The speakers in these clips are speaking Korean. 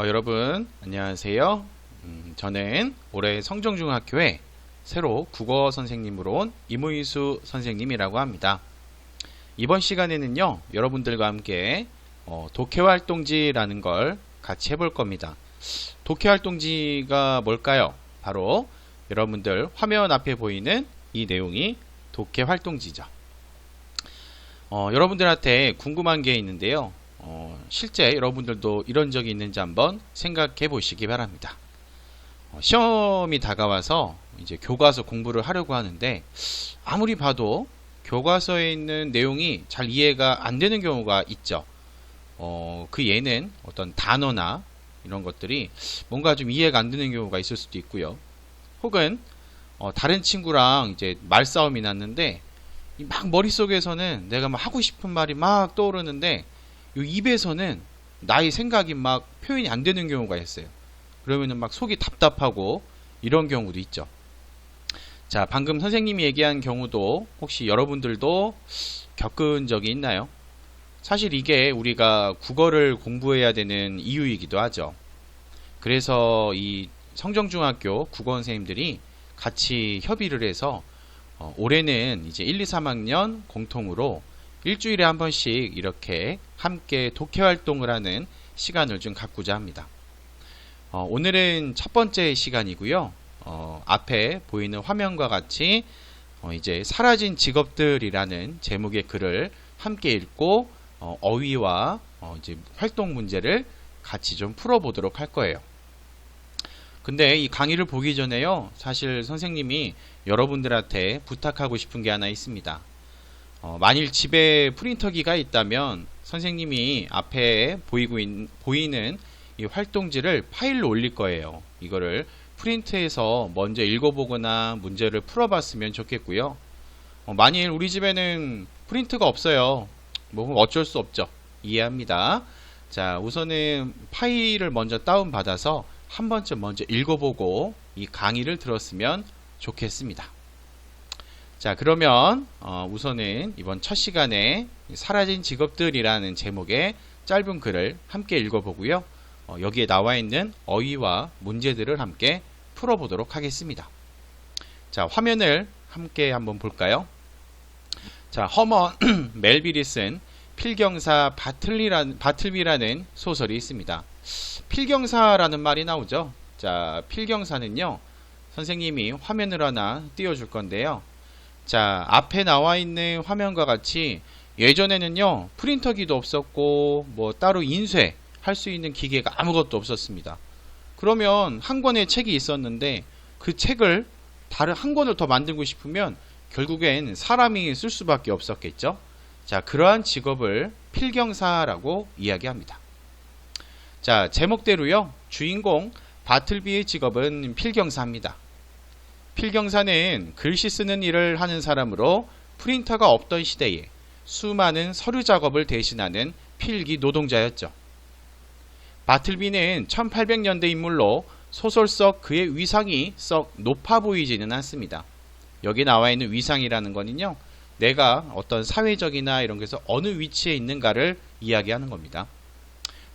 여러분 안녕하세요. 저는 올해 성정중학교에 새로 국어 선생님으로 온 이무희수 선생님이라고 합니다. 이번 시간에는요, 여러분들과 함께 독해활동지라는 걸 같이 해볼 겁니다. 독해활동지가 뭘까요? 바로 여러분들 화면 앞에 보이는 이 내용이 독해활동지죠. 여러분들한테 궁금한 게 있는데요. 실제 여러분들도 이런 적이 있는지 한번 생각해 보시기 바랍니다. 시험이 다가와서 이제 교과서 공부를 하려고 하는데 아무리 봐도 교과서에 있는 내용이 잘 이해가 안 되는 경우가 있죠. 그 예는 어떤 단어나 이런 것들이 뭔가 좀 이해가 안 되는 경우가 있을 수도 있고요. 혹은 다른 친구랑 이제 말싸움이 났는데 막 머릿속에서는 내가 막 하고 싶은 말이 막 떠오르는데 요 입에서는 나의 생각이 막 표현이 안 되는 경우가 있어요. 그러면은 막 속이 답답하고 이런 경우도 있죠. 자, 방금 선생님이 얘기한 경우도 혹시 여러분들도 겪은 적이 있나요? 사실 이게 우리가 국어를 공부해야 되는 이유이기도 하죠. 그래서 이 성정중학교 국어 선생님들이 같이 협의를 해서 올해는 이제 1, 2, 3학년 공통으로 일주일에 한 번씩 이렇게 함께 독해활동을 하는 시간을 좀 갖고자 합니다. 오늘은 첫 번째 시간이고요. 앞에 보이는 화면과 같이 이제 사라진 직업들이라는 제목의 글을 함께 읽고 어휘와 이제 활동 문제를 같이 좀 풀어보도록 할 거예요. 근데 이 강의를 보기 전에요, 사실 선생님이 여러분들한테 부탁하고 싶은 게 하나 있습니다. 만일 집에 프린터기가 있다면 선생님이 앞에 보이는 이 활동지를 파일로 올릴 거예요. 이거를 프린트해서 먼저 읽어보거나 문제를 풀어봤으면 좋겠고요. 만일 우리 집에는 프린트가 없어요. 뭐 어쩔 수 없죠. 이해합니다. 자, 우선은 파일을 먼저 다운받아서 한 번쯤 먼저 읽어보고 이 강의를 들었으면 좋겠습니다. 자, 그러면 우선은 이번 첫 시간에 사라진 직업들이라는 제목의 짧은 글을 함께 읽어보고요. 여기에 나와 있는 어휘와 문제들을 함께 풀어보도록 하겠습니다. 자, 화면을 함께 한번 볼까요? 자, 허먼 멜빌이 쓴 필경사 바틀비라는 소설이 있습니다. 필경사라는 말이 나오죠. 자, 필경사는요, 선생님이 화면을 하나 띄워줄 건데요. 자, 앞에 나와 있는 화면과 같이 예전에는요, 프린터기도 없었고 뭐 따로 인쇄할 수 있는 기계가 아무것도 없었습니다. 그러면 한 권의 책이 있었는데 그 책을 다른 한 권을 더 만들고 싶으면 결국엔 사람이 쓸 수밖에 없었겠죠. 자, 그러한 직업을 필경사라고 이야기합니다. 자, 제목대로요, 주인공 바틀비의 직업은 필경사입니다. 필경사는 글씨 쓰는 일을 하는 사람으로 프린터가 없던 시대에 수많은 서류 작업을 대신하는 필기 노동자였죠. 바틀비는 1800년대 인물로 소설 속 그의 위상이 썩 높아 보이지는 않습니다. 여기 나와 있는 위상이라는 거는요, 내가 어떤 사회적이나 이런 것에서 어느 위치에 있는가를 이야기하는 겁니다.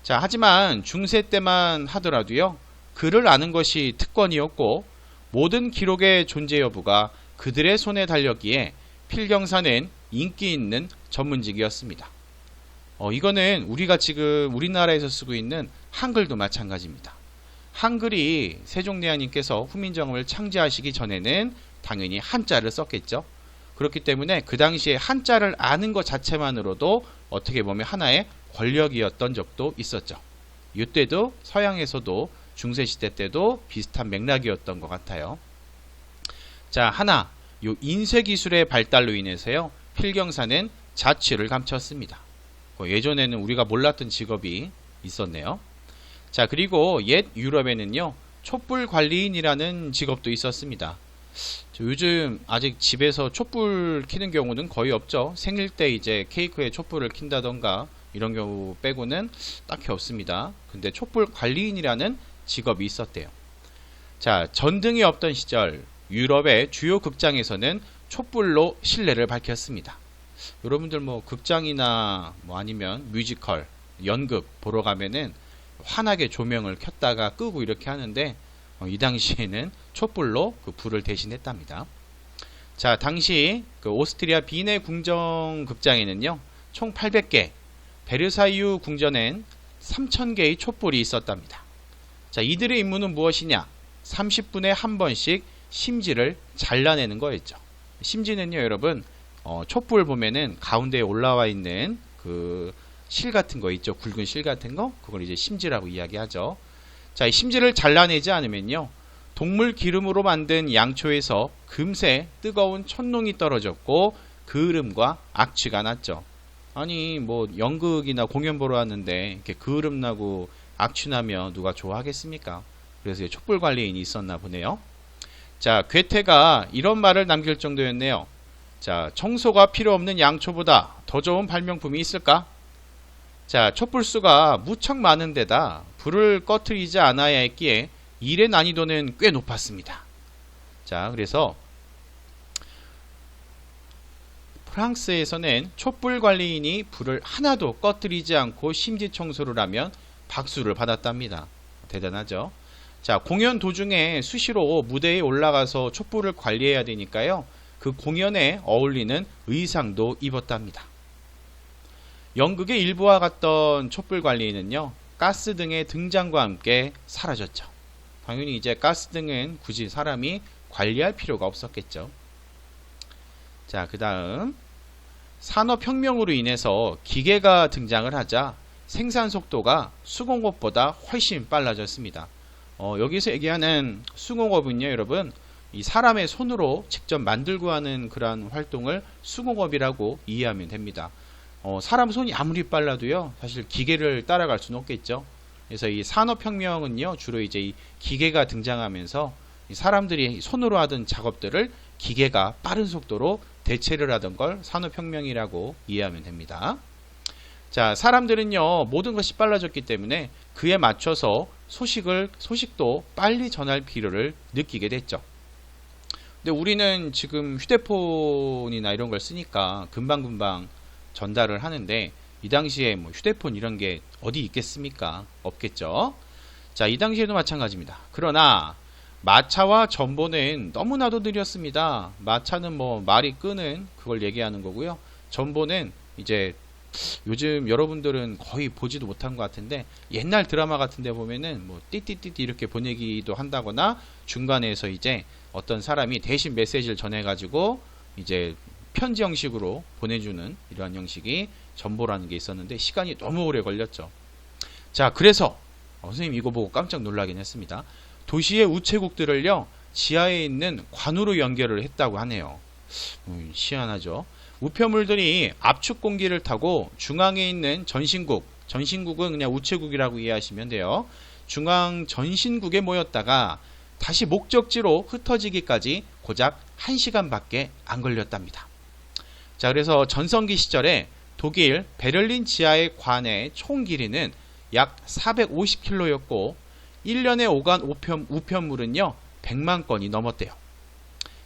자, 하지만 중세 때만 하더라도요, 글을 아는 것이 특권이었고 모든 기록의 존재 여부가 그들의 손에 달렸기에 필경사는 인기 있는 전문직이었습니다. 이거는 우리가 지금 우리나라에서 쓰고 있는 한글도 마찬가지입니다. 한글이 세종대왕님께서 후민정음을 창제하시기 전에는 당연히 한자를 썼겠죠. 그렇기 때문에 그 당시에 한자를 아는 것 자체만으로도 어떻게 보면 하나의 권력이었던 적도 있었죠. 이때도 서양에서도 중세시대 때도 비슷한 맥락이었던 것 같아요. 자, 하나, 요 인쇄기술의 발달로 인해서요, 필경사는 자취를 감췄습니다. 예전에는 우리가 몰랐던 직업이 있었네요. 자, 그리고 옛 유럽에는요, 촛불 관리인이라는 직업도 있었습니다. 요즘 아직 집에서 촛불 켜는 경우는 거의 없죠. 생일 때 이제 케이크에 촛불을 킨다던가 이런 경우 빼고는 딱히 없습니다. 근데 촛불 관리인이라는 직업이 있었대요. 자, 전등이 없던 시절 유럽의 주요 극장에서는 촛불로 실내를 밝혔습니다. 여러분들 뭐 극장이나 뭐 아니면 뮤지컬, 연극 보러 가면은 환하게 조명을 켰다가 끄고 이렇게 하는데 이 당시에는 촛불로 그 불을 대신했답니다. 자, 당시 그 오스트리아 비네 궁정 극장에는요 총 800개, 베르사유 궁전엔 3000개의 촛불이 있었답니다. 자, 이들의 임무는 무엇이냐? 30분에 한 번씩 심지를 잘라내는 거였죠. 심지는요, 여러분, 촛불 보면은 가운데에 올라와 있는 그 실 같은 거 있죠. 굵은 실 같은 거. 그걸 이제 심지라고 이야기하죠. 자, 이 심지를 잘라내지 않으면요, 동물 기름으로 만든 양초에서 금세 뜨거운 촛농이 떨어졌고 그을음과 악취가 났죠. 아니, 뭐 연극이나 공연 보러 왔는데 이렇게 그을음 나고 악취 나면 누가 좋아하겠습니까? 그래서 촛불 관리인이 있었나 보네요. 자, 괴테가 이런 말을 남길 정도였네요. 자, 청소가 필요 없는 양초보다 더 좋은 발명품이 있을까? 자, 촛불수가 무척 많은 데다 불을 꺼트리지 않아야 했기에 일의 난이도는 꽤 높았습니다. 자, 그래서 프랑스에서는 촛불 관리인이 불을 하나도 꺼트리지 않고 심지 청소를 하면 박수를 받았답니다. 대단하죠? 자, 공연 도중에 수시로 무대에 올라가서 촛불을 관리해야 되니까요. 그 공연에 어울리는 의상도 입었답니다. 연극의 일부와 같던 촛불 관리인은요, 가스등의 등장과 함께 사라졌죠. 당연히 이제 가스등은 굳이 사람이 관리할 필요가 없었겠죠. 자, 그 다음 산업혁명으로 인해서 기계가 등장을 하자 생산 속도가 수공업보다 훨씬 빨라졌습니다. 여기서 얘기하는 수공업은요, 여러분, 이 사람의 손으로 직접 만들고 하는 그러한 활동을 수공업이라고 이해하면 됩니다. 사람 손이 아무리 빨라도요, 사실 기계를 따라갈 수는 없겠죠. 그래서 이 산업혁명은요, 주로 이제 이 기계가 등장하면서 이 사람들이 손으로 하던 작업들을 기계가 빠른 속도로 대체를 하던 걸 산업혁명이라고 이해하면 됩니다. 자, 사람들은요, 모든 것이 빨라졌기 때문에 그에 맞춰서 소식도 빨리 전할 필요를 느끼게 됐죠. 근데 우리는 지금 휴대폰이나 이런 걸 쓰니까 금방금방 전달을 하는데 이 당시에 뭐 휴대폰 이런 게 어디 있겠습니까? 없겠죠. 자, 이 당시에도 마찬가지입니다. 그러나 마차와 전보는 너무나도 느렸습니다. 마차는 뭐 말이 끄는 그걸 얘기하는 거고요. 전보는 이제 요즘 여러분들은 거의 보지도 못한 것 같은데 옛날 드라마 같은 데 보면은 뭐 띠띠띠띠 이렇게 보내기도 한다거나 중간에서 이제 어떤 사람이 대신 메시지를 전해가지고 이제 편지 형식으로 보내주는 이러한 형식이 전보라는 게 있었는데 시간이 너무 오래 걸렸죠. 자, 그래서 선생님 이거 보고 깜짝 놀라긴 했습니다. 도시의 우체국들을요, 지하에 있는 관으로 연결을 했다고 하네요. 희한하죠. 우편물들이 압축 공기를 타고 중앙에 있는 전신국은 그냥 우체국이라고 이해하시면 돼요. 중앙 전신국에 모였다가 다시 목적지로 흩어지기까지 고작 1시간밖에 안 걸렸답니다. 자, 그래서 전성기 시절에 독일 베를린 지하의 관의 총 길이는 약 450km였고 1년에 오간 우편물은요 100만 건이 넘었대요.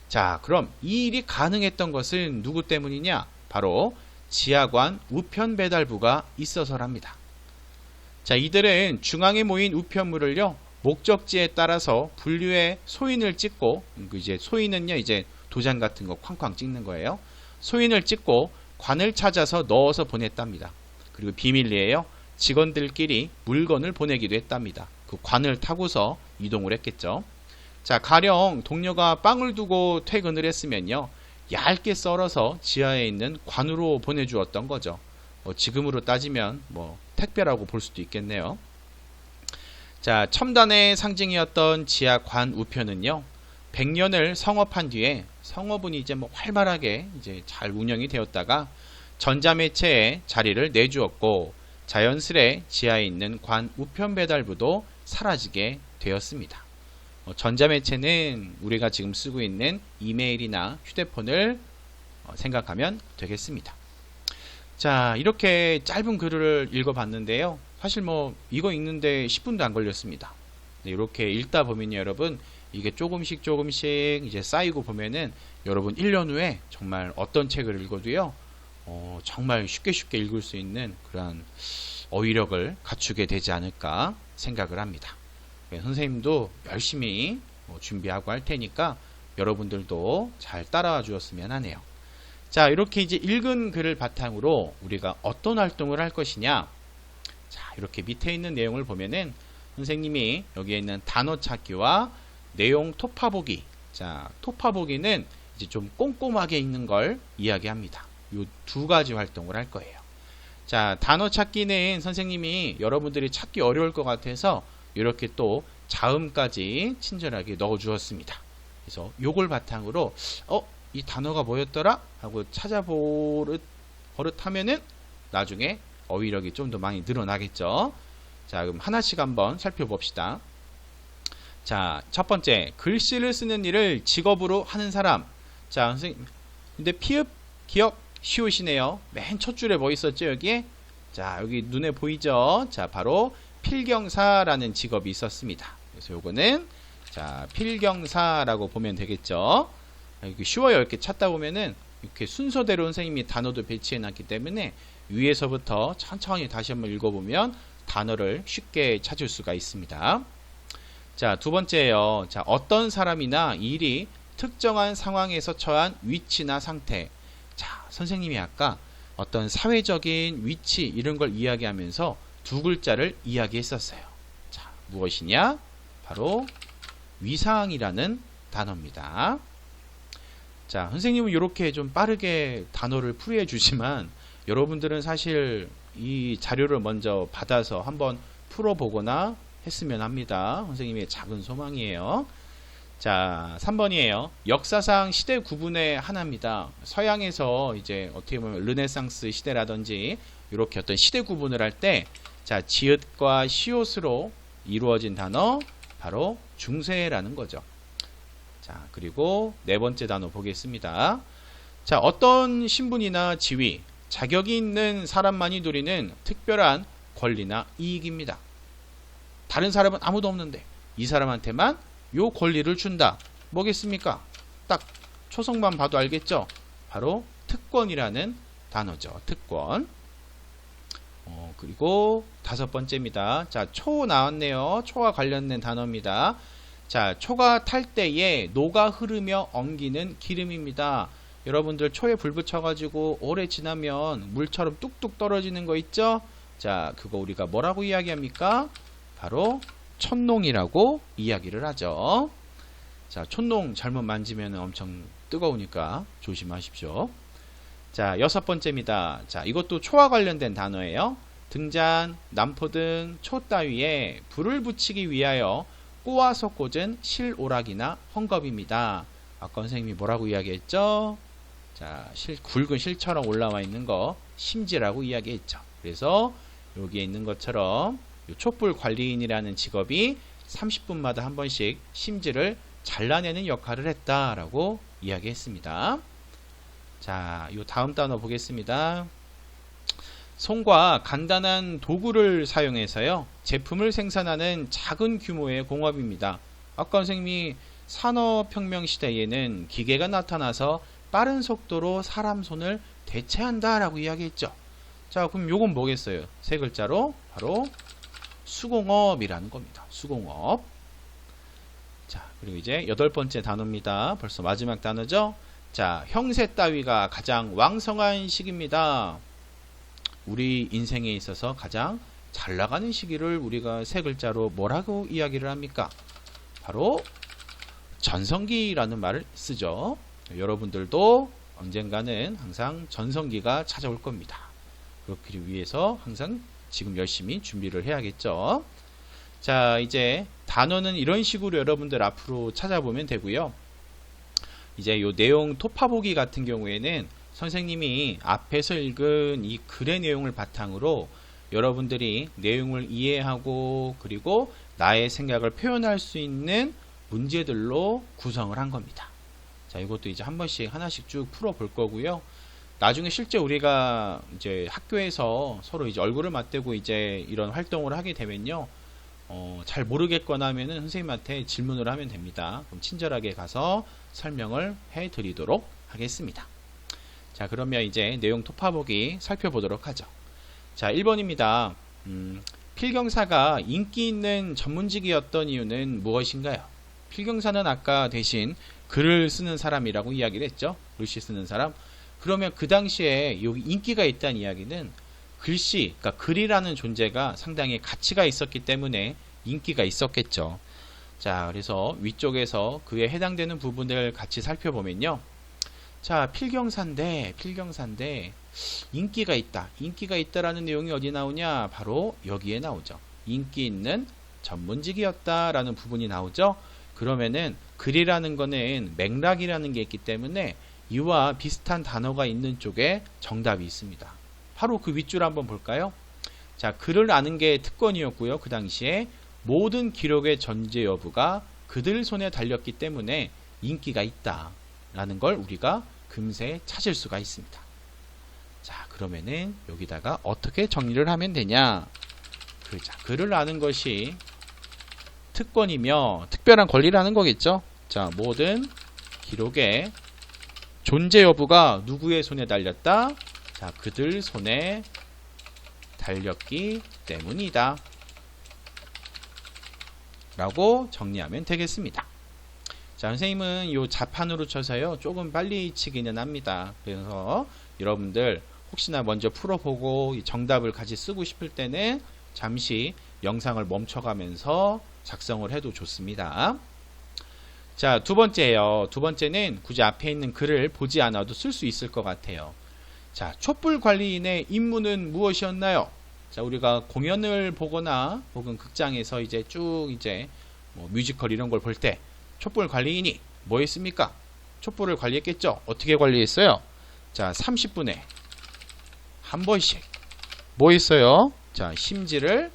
자, 그럼 이 일이 가능했던 것은 누구 때문이냐? 바로 지하관 우편배달부가 있어서랍니다. 자, 이들은 중앙에 모인 우편물을요 목적지에 따라서 분류해 소인을 찍고, 이제 소인은요 이제 도장 같은 거 쾅쾅 찍는 거예요. 소인을 찍고 관을 찾아서 넣어서 보냈답니다. 그리고 비밀리에요, 직원들끼리 물건을 보내기도 했답니다. 그 관을 타고서 이동을 했겠죠. 자, 가령 동료가 빵을 두고 퇴근을 했으면요 얇게 썰어서 지하에 있는 관으로 보내주었던 거죠. 지금으로 따지면 뭐 택배라고 볼 수도 있겠네요. 자, 첨단의 상징이었던 지하 관 우편은요 100년을 성업한 뒤에 성업은 이제 뭐 활발하게 이제 잘 운영이 되었다가 전자매체에 자리를 내주었고 자연스레 지하에 있는 관 우편 배달부도 사라지게 되었습니다. 전자매체는 우리가 지금 쓰고 있는 이메일이나 휴대폰을 생각하면 되겠습니다. 자, 이렇게 짧은 글을 읽어봤는데요. 사실 뭐 이거 읽는데 10분도 안 걸렸습니다. 이렇게 읽다 보면요, 여러분 이게 조금씩 이제 쌓이고 보면은 여러분 1년 후에 정말 어떤 책을 읽어도요 정말 쉽게 읽을 수 있는 그런 어휘력을 갖추게 되지 않을까 생각을 합니다. 선생님도 열심히 준비하고 할 테니까 여러분들도 잘 따라와 주었으면 하네요. 자, 이렇게 이제 읽은 글을 바탕으로 우리가 어떤 활동을 할 것이냐. 자, 이렇게 밑에 있는 내용을 보면은 선생님이 여기에 있는 단어 찾기와 내용 토파보기. 자, 토파보기는 이제 좀 꼼꼼하게 읽는 걸 이야기합니다. 이 두 가지 활동을 할 거예요. 자, 단어 찾기는 선생님이 여러분들이 찾기 어려울 것 같아서 이렇게 또 자음까지 친절하게 넣어 주었습니다. 그래서 요걸 바탕으로 이 단어가 뭐였더라? 하고 버릇하면은 나중에 어휘력이 좀 더 많이 늘어나겠죠. 자, 그럼 하나씩 한번 살펴봅시다. 자, 첫 번째, 글씨를 쓰는 일을 직업으로 하는 사람. 자, 선생님, 근데 피읍, 기역, 시옷이네요. 맨 첫 줄에 뭐 있었죠, 여기에? 자, 여기 눈에 보이죠? 자, 바로 필경사라는 직업이 있었습니다. 그래서 요거는, 자, 필경사라고 보면 되겠죠. 이렇게 쉬워요. 이렇게 찾다 보면은, 이렇게 순서대로 선생님이 단어도 배치해 놨기 때문에, 위에서부터 천천히 다시 한번 읽어보면, 단어를 쉽게 찾을 수가 있습니다. 자, 두 번째예요. 자, 어떤 사람이나 일이 특정한 상황에서 처한 위치나 상태. 자, 선생님이 아까 어떤 사회적인 위치 이런 걸 이야기하면서 두 글자를 이야기했었어요. 자, 무엇이냐? 바로 위상이라는 단어입니다. 자, 선생님은 이렇게 좀 빠르게 단어를 풀이해 주지만 여러분들은 사실 이 자료를 먼저 받아서 한번 풀어보거나 했으면 합니다. 선생님의 작은 소망이에요. 자, 3번이에요. 역사상 시대 구분의 하나입니다. 서양에서 이제 어떻게 보면 르네상스 시대라든지 이렇게 어떤 시대 구분을 할 때, 자, 지읒과 시옷으로 이루어진 단어, 바로 중세라는 거죠. 자, 그리고 네 번째 단어 보겠습니다. 자, 어떤 신분이나 지위, 자격이 있는 사람만이 누리는 특별한 권리나 이익입니다. 다른 사람은 아무도 없는데 이 사람한테만 요 권리를 준다. 뭐겠습니까? 딱 초성만 봐도 알겠죠? 바로 특권이라는 단어죠. 특권. 그리고 다섯 번째입니다. 자, 초 나왔네요. 초와 관련된 단어입니다. 자, 초가 탈 때에 녹아 흐르며 엉기는 기름입니다. 여러분들 초에 불 붙여가지고 오래 지나면 물처럼 뚝뚝 떨어지는 거 있죠? 자, 그거 우리가 뭐라고 이야기합니까? 바로 촛농이라고 이야기를 하죠. 자, 촛농 잘못 만지면 엄청 뜨거우니까 조심하십시오. 자, 여섯 번째입니다. 자, 이것도 초와 관련된 단어예요. 등잔, 남포등, 초 따위에 불을 붙이기 위하여 꼬아서 꽂은 실오락이나 헝겊입니다. 아까 선생님이 뭐라고 이야기했죠? 자, 굵은 실처럼 올라와 있는 거 심지라고 이야기했죠. 그래서 여기에 있는 것처럼 촛불 관리인이라는 직업이 30분마다 한 번씩 심지를 잘라내는 역할을 했다라고 이야기했습니다. 자, 요 다음 단어 보겠습니다. 손과 간단한 도구를 사용해서요, 제품을 생산하는 작은 규모의 공업입니다. 아까 선생님이 산업혁명 시대에는 기계가 나타나서 빠른 속도로 사람 손을 대체한다라고 이야기했죠. 자, 그럼 요건 뭐겠어요? 세 글자로 바로 수공업이라는 겁니다. 수공업. 자, 그리고 이제 여덟 번째 단어입니다. 벌써 마지막 단어죠. 자, 형세 따위가 가장 왕성한 시기입니다. 우리 인생에 있어서 가장 잘 나가는 시기를 우리가 세 글자로 뭐라고 이야기를 합니까? 바로 전성기라는 말을 쓰죠. 여러분들도 언젠가는 항상 전성기가 찾아올 겁니다. 그렇기 위해서 항상 지금 열심히 준비를 해야겠죠. 자, 이제 단어는 이런 식으로 여러분들 앞으로 찾아보면 되고요. 이제 요 내용 토파보기 같은 경우에는 선생님이 앞에서 읽은 이 글의 내용을 바탕으로 여러분들이 내용을 이해하고 그리고 나의 생각을 표현할 수 있는 문제들로 구성을 한 겁니다. 자, 이것도 이제 한 번씩 하나씩 쭉 풀어 볼 거고요. 나중에 실제 우리가 이제 학교에서 서로 이제 얼굴을 맞대고 이제 이런 활동을 하게 되면요, 잘 모르겠거나 하면은 선생님한테 질문을 하면 됩니다. 그럼 친절하게 가서 설명을 해 드리도록 하겠습니다. 자, 그러면 이제 내용 토파보기 살펴보도록 하죠. 자, 1번입니다. 필경사가 인기 있는 전문직이었던 이유는 무엇인가요? 필경사는 아까 대신 글을 쓰는 사람이라고 이야기를 했죠. 글씨 쓰는 사람. 그러면 그 당시에 여기 인기가 있다는 이야기는 글씨, 그러니까 글이라는 존재가 상당히 가치가 있었기 때문에 인기가 있었겠죠. 자, 그래서 위쪽에서 그에 해당되는 부분을 같이 살펴보면요. 자, 필경사인데 인기가 있다. 인기가 있다라는 내용이 어디 나오냐? 바로 여기에 나오죠. 인기 있는 전문직이었다라는 부분이 나오죠. 그러면은 글이라는 거는 맥락이라는 게 있기 때문에 이와 비슷한 단어가 있는 쪽에 정답이 있습니다. 바로 그 윗줄 한번 볼까요? 자, 글을 아는 게 특권이었고요. 그 당시에 모든 기록의 전제 여부가 그들 손에 달렸기 때문에 인기가 있다라는 걸 우리가 금세 찾을 수가 있습니다. 자, 그러면은 여기다가 어떻게 정리를 하면 되냐? 글을 아는 것이 특권이며 특별한 권리라는 거겠죠. 자, 모든 기록의 존재 여부가 누구의 손에 달렸다? 자, 그들 손에 달렸기 때문이다. 라고 정리하면 되겠습니다. 자, 선생님은 요 자판으로 쳐서요 조금 빨리 치기는 합니다. 그래서 여러분들 혹시나 먼저 풀어보고 정답을 같이 쓰고 싶을 때는 잠시 영상을 멈춰가면서 작성을 해도 좋습니다. 자, 두 번째예요. 두 번째는 굳이 앞에 있는 글을 보지 않아도 쓸 수 있을 것 같아요. 자, 촛불 관리인의 임무는 무엇이었나요? 자, 우리가 공연을 보거나 혹은 극장에서 이제 쭉 이제 뭐 뮤지컬 이런 걸 볼 때 촛불 관리인이 뭐 했습니까? 촛불을 관리했겠죠? 어떻게 관리했어요? 자, 30분에 한 번씩 뭐 했어요? 자, 심지를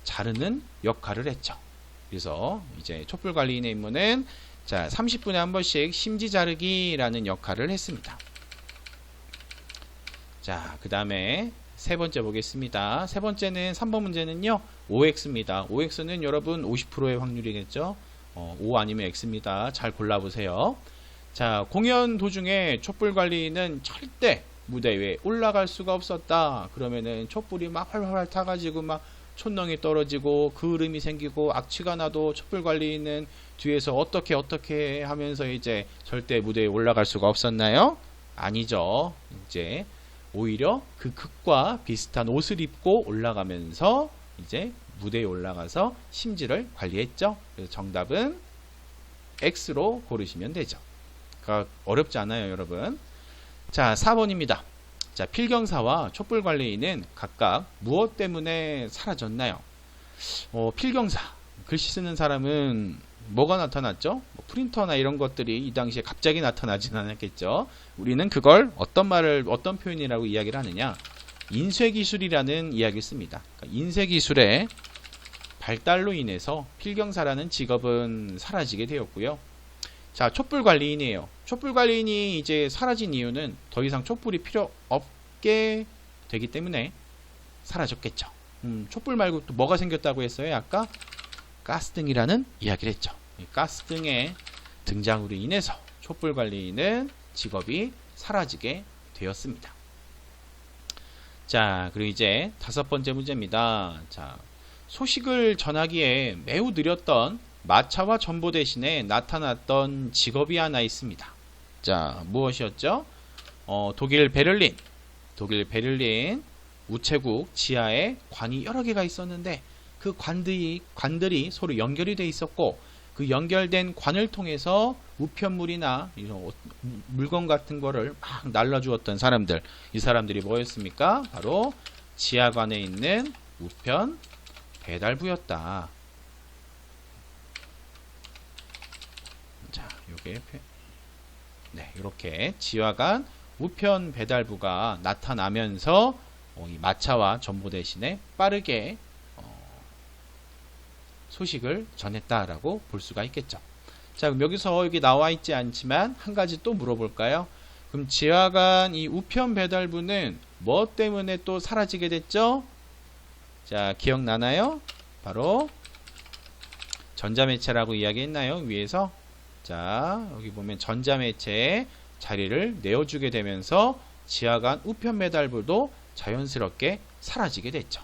자르는 역할을 했죠. 그래서 이제 촛불 관리인의 임무는 자, 30분에 한 번씩 심지 자르기라는 역할을 했습니다. 자, 그 다음에 세 번째 보겠습니다. 세 번째는 3번 문제는요. OX입니다. OX는 여러분 50%의 확률이겠죠. O 아니면 X입니다. 잘 골라보세요. 자, 공연 도중에 촛불 관리는 절대 무대 위에 올라갈 수가 없었다. 그러면은 촛불이 막 활활 타가지고 막 촛농이 떨어지고 그을음이 생기고 악취가 나도 촛불 관리는 뒤에서 어떻게 하면서 이제 절대 무대에 올라갈 수가 없었나요? 아니죠. 이제 오히려 그 극과 비슷한 옷을 입고 올라가면서 이제 무대에 올라가서 심지를 관리했죠. 그래서 정답은 X로 고르시면 되죠. 그러니까 어렵지 않아요, 여러분. 자, 4번입니다. 자, 필경사와 촛불 관리인은 각각 무엇 때문에 사라졌나요? 필경사, 글씨 쓰는 사람은 뭐가 나타났죠? 뭐 프린터나 이런 것들이 이 당시에 갑자기 나타나지는 않았겠죠. 우리는 그걸 어떤 표현이라고 이야기를 하느냐? 인쇄기술이라는 이야기를 씁니다. 그러니까 인쇄기술의 발달로 인해서 필경사라는 직업은 사라지게 되었고요. 자, 촛불 관리인이에요. 촛불 관리인이 이제 사라진 이유는 더 이상 촛불이 필요 없게 되기 때문에 사라졌겠죠. 촛불 말고 또 뭐가 생겼다고 했어요? 아까 가스등이라는 이야기를 했죠. 이 가스등의 등장으로 인해서 촛불 관리인은 직업이 사라지게 되었습니다. 자, 그리고 이제 5번째 문제입니다. 자, 소식을 전하기에 매우 느렸던 마차와 전보 대신에 나타났던 직업이 하나 있습니다. 자, 무엇이었죠? 독일 베를린 우체국 지하에 관이 여러 개가 있었는데 그 관들이 서로 연결이 돼 있었고 그 연결된 관을 통해서 우편물이나 이런 물건 같은 거를 막 날라주었던 사람들, 이 사람들이 뭐였습니까? 바로 지하관에 있는 우편 배달부였다. 자, 요게 네, 이렇게 지하관 우편 배달부가 나타나면서 이 마차와 전보 대신에 빠르게 소식을 전했다라고 볼 수가 있겠죠. 자, 그럼 여기서 여기 나와 있지 않지만 한 가지 또 물어볼까요? 그럼 지하관 이 우편 배달부는 뭐 때문에 또 사라지게 됐죠? 자, 기억나나요? 바로 전자매체라고 이야기했나요? 위에서. 자, 여기 보면 전자매체에 자리를 내어주게 되면서 지하관 우편 배달부도 자연스럽게 사라지게 됐죠.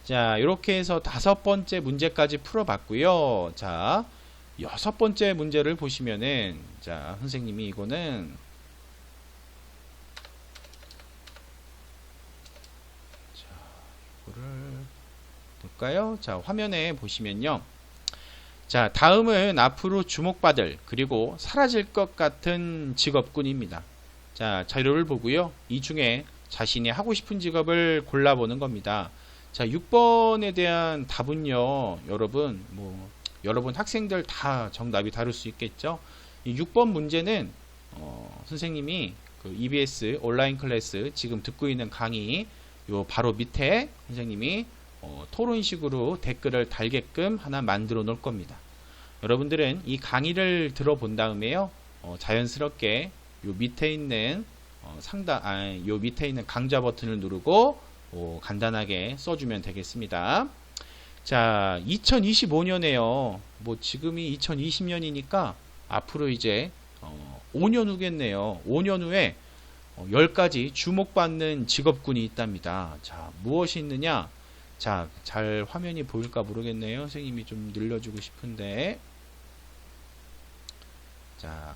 자, 이렇게 해서 5번째 문제까지 풀어봤고요. 자, 6번째 문제를 보시면은, 자, 선생님이 이거는, 자, 이거를 볼까요? 자, 화면에 보시면요. 자, 다음은 앞으로 주목받을, 그리고 사라질 것 같은 직업군입니다. 자, 자료를 보고요. 이 중에 자신이 하고 싶은 직업을 골라보는 겁니다. 자, 6번에 대한 답은요, 여러분 학생들 다 정답이 다를 수 있겠죠. 이 6번 문제는 선생님이 그 EBS 온라인 클래스 지금 듣고 있는 강의 요 바로 밑에 선생님이 토론식으로 댓글을 달게끔 하나 만들어 놓을 겁니다. 여러분들은 이 강의를 들어본 다음에요, 자연스럽게 요 밑에 있는 요 밑에 있는 강좌 버튼을 누르고 간단하게 써주면 되겠습니다. 자, 2025년에요. 뭐 지금이 2020년이니까 앞으로 이제 5년 후겠네요. 5년 후에 10가지 주목받는 직업군이 있답니다. 자, 무엇이 있느냐? 자, 잘 화면이 보일까 모르겠네요. 선생님이 좀 늘려주고 싶은데. 자,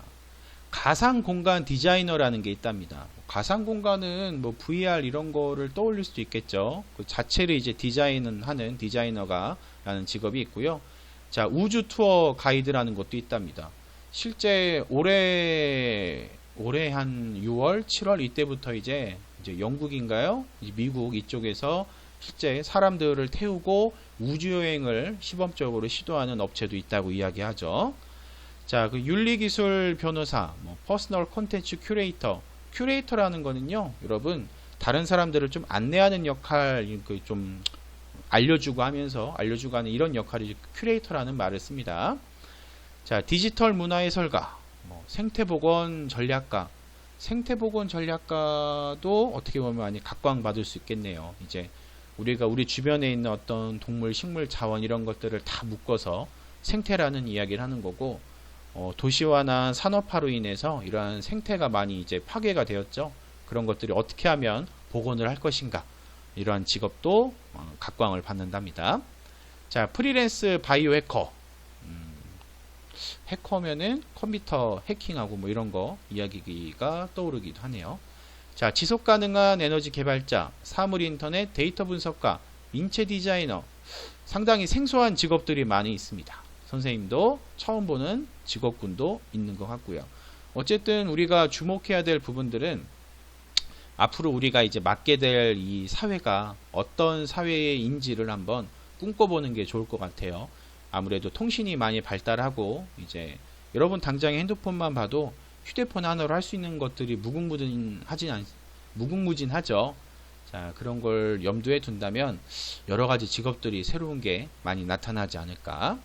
가상공간 디자이너라는 게 있답니다. 가상공간은 뭐 VR 이런 거를 떠올릴 수도 있겠죠. 그 자체를 이제 디자인하는 디자이너가 라는 직업이 있고요. 자, 우주 투어 가이드라는 것도 있답니다. 실제 올해 한 6월, 7월 이때부터 이제 영국인가요? 미국 이쪽에서 실제 사람들을 태우고 우주여행을 시범적으로 시도하는 업체도 있다고 이야기하죠. 자, 그 윤리기술 변호사, 퍼스널 콘텐츠 큐레이터라는 거는요, 여러분, 다른 사람들을 좀 안내하는 역할, 좀 알려주고 하는 이런 역할이 큐레이터라는 말을 씁니다. 자, 디지털 문화 해설가, 생태보건 전략가, 생태보건 전략가도 어떻게 보면 많이 각광받을 수 있겠네요. 이제 우리가 우리 주변에 있는 어떤 동물, 식물, 자원 이런 것들을 다 묶어서 생태라는 이야기를 하는 거고, 도시화나 산업화로 인해서 이러한 생태가 많이 이제 파괴가 되었죠. 그런 것들이 어떻게 하면 복원을 할 것인가, 이러한 직업도 각광을 받는답니다. 자, 프리랜스 바이오 해커, 해커면은 컴퓨터 해킹하고 뭐 이런 거 이야기가 떠오르기도 하네요. 자, 지속 가능한 에너지 개발자, 사물 인터넷 데이터 분석가, 인체 디자이너, 상당히 생소한 직업들이 많이 있습니다. 선생님도 처음 보는 직업군도 있는 것 같고요. 어쨌든 우리가 주목해야 될 부분들은 앞으로 우리가 이제 맡게 될 이 사회가 어떤 사회인지를 한번 꿈꿔보는 게 좋을 것 같아요. 아무래도 통신이 많이 발달하고 이제 여러분 당장에 핸드폰만 봐도 휴대폰 하나로 할 수 있는 것들이 무궁무진하죠. 자, 그런 걸 염두에 둔다면 여러 가지 직업들이 새로운 게 많이 나타나지 않을까.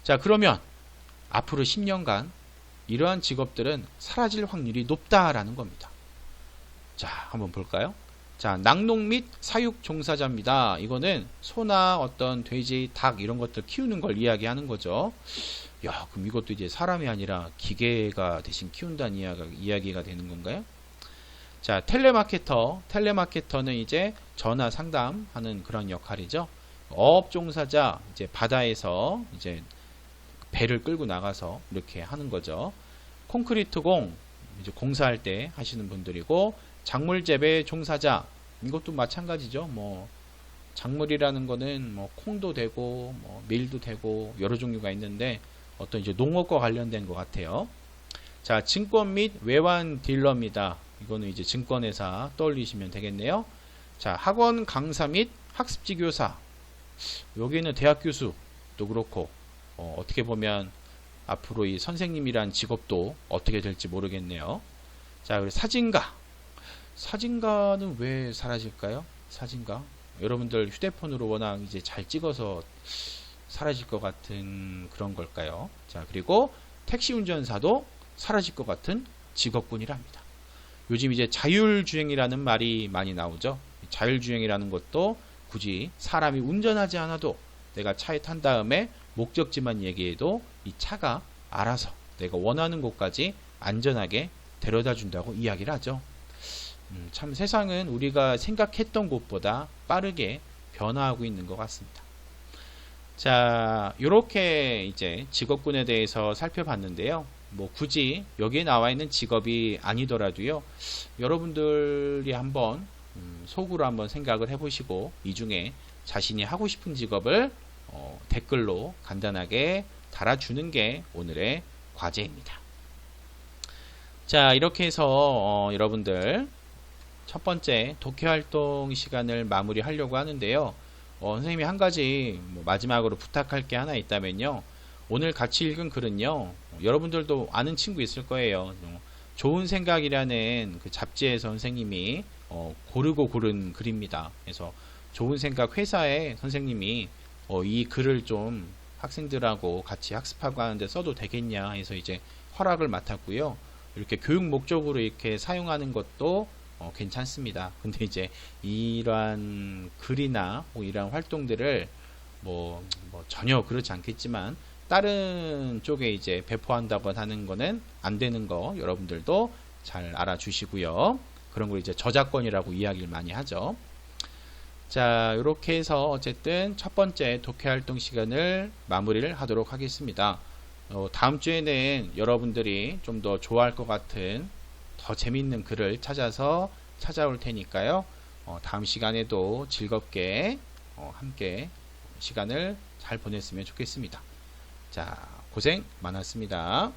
자, 그러면 앞으로 10년간 이러한 직업들은 사라질 확률이 높다라는 겁니다. 자, 한번 볼까요? 자, 낙농 및 사육 종사자입니다. 이거는 소나 어떤 돼지, 닭 이런 것들 키우는 걸 이야기하는 거죠. 야, 그럼 이것도 이제 사람이 아니라 기계가 대신 키운다는 이야기가 되는 건가요? 자, 텔레마케터는 이제 전화 상담하는 그런 역할이죠. 어업 종사자, 이제 바다에서 이제 배를 끌고 나가서 이렇게 하는 거죠. 콘크리트 이제 공사할 때 하시는 분들이고, 작물 재배 종사자, 이것도 마찬가지죠. 뭐 작물이라는 거는 뭐 콩도 되고 뭐 밀도 되고 여러 종류가 있는데 어떤 이제 농업과 관련된 것 같아요. 자, 증권 및 외환 딜러입니다. 이거는 이제 증권회사 떠올리시면 되겠네요. 자, 학원 강사 및 학습지 교사, 여기는 대학 교수도 그렇고 어떻게 보면 앞으로 이 선생님이란 직업도 어떻게 될지 모르겠네요. 자, 그리고 사진가는 왜 사라질까요? 사진가, 여러분들 휴대폰으로 워낙 이제 잘 찍어서 사라질 것 같은 그런 걸까요? 자, 그리고 택시 운전사도 사라질 것 같은 직업군이랍니다. 요즘 이제 자율주행이라는 말이 많이 나오죠. 자율주행이라는 것도 굳이 사람이 운전하지 않아도 내가 차에 탄 다음에 목적지만 얘기해도 이 차가 알아서 내가 원하는 곳까지 안전하게 데려다 준다고 이야기를 하죠. 참 세상은 우리가 생각했던 곳보다 빠르게 변화하고 있는 것 같습니다. 자, 이렇게 이제 직업군에 대해서 살펴봤는데요. 뭐 굳이 여기에 나와 있는 직업이 아니더라도요, 여러분들이 한번 속으로 한번 생각을 해보시고 이 중에 자신이 하고 싶은 직업을 댓글로 간단하게 달아주는 게 오늘의 과제입니다. 자, 이렇게 해서 여러분들 첫 번째 독해 활동 시간을 마무리하려고 하는데요. 선생님이 한 가지 마지막으로 부탁할 게 하나 있다면요. 오늘 같이 읽은 글은요, 여러분들도 아는 친구 있을 거예요. 좋은 생각이라는 그 잡지에서 선생님이 고르고 고른 글입니다. 그래서 좋은 생각 회사에 선생님이 이 글을 좀 학생들하고 같이 학습하고 하는데 써도 되겠냐 해서 이제 허락을 맡았고요. 이렇게 교육 목적으로 이렇게 사용하는 것도 괜찮습니다. 근데 이제 이러한 글이나 이러한 활동들을 뭐 전혀 그렇지 않겠지만 다른 쪽에 이제 배포한다고 하는 거는 안 되는 거 여러분들도 잘 알아주시고요. 그런 걸 이제 저작권이라고 이야기를 많이 하죠. 자, 이렇게 해서 어쨌든 첫 번째 독해 활동 시간을 마무리를 하도록 하겠습니다. 다음 주에는 여러분들이 좀 더 좋아할 것 같은 더 재밌는 글을 찾아서 찾아올 테니까요. 다음 시간에도 즐겁게 함께 시간을 잘 보냈으면 좋겠습니다. 자, 고생 많았습니다.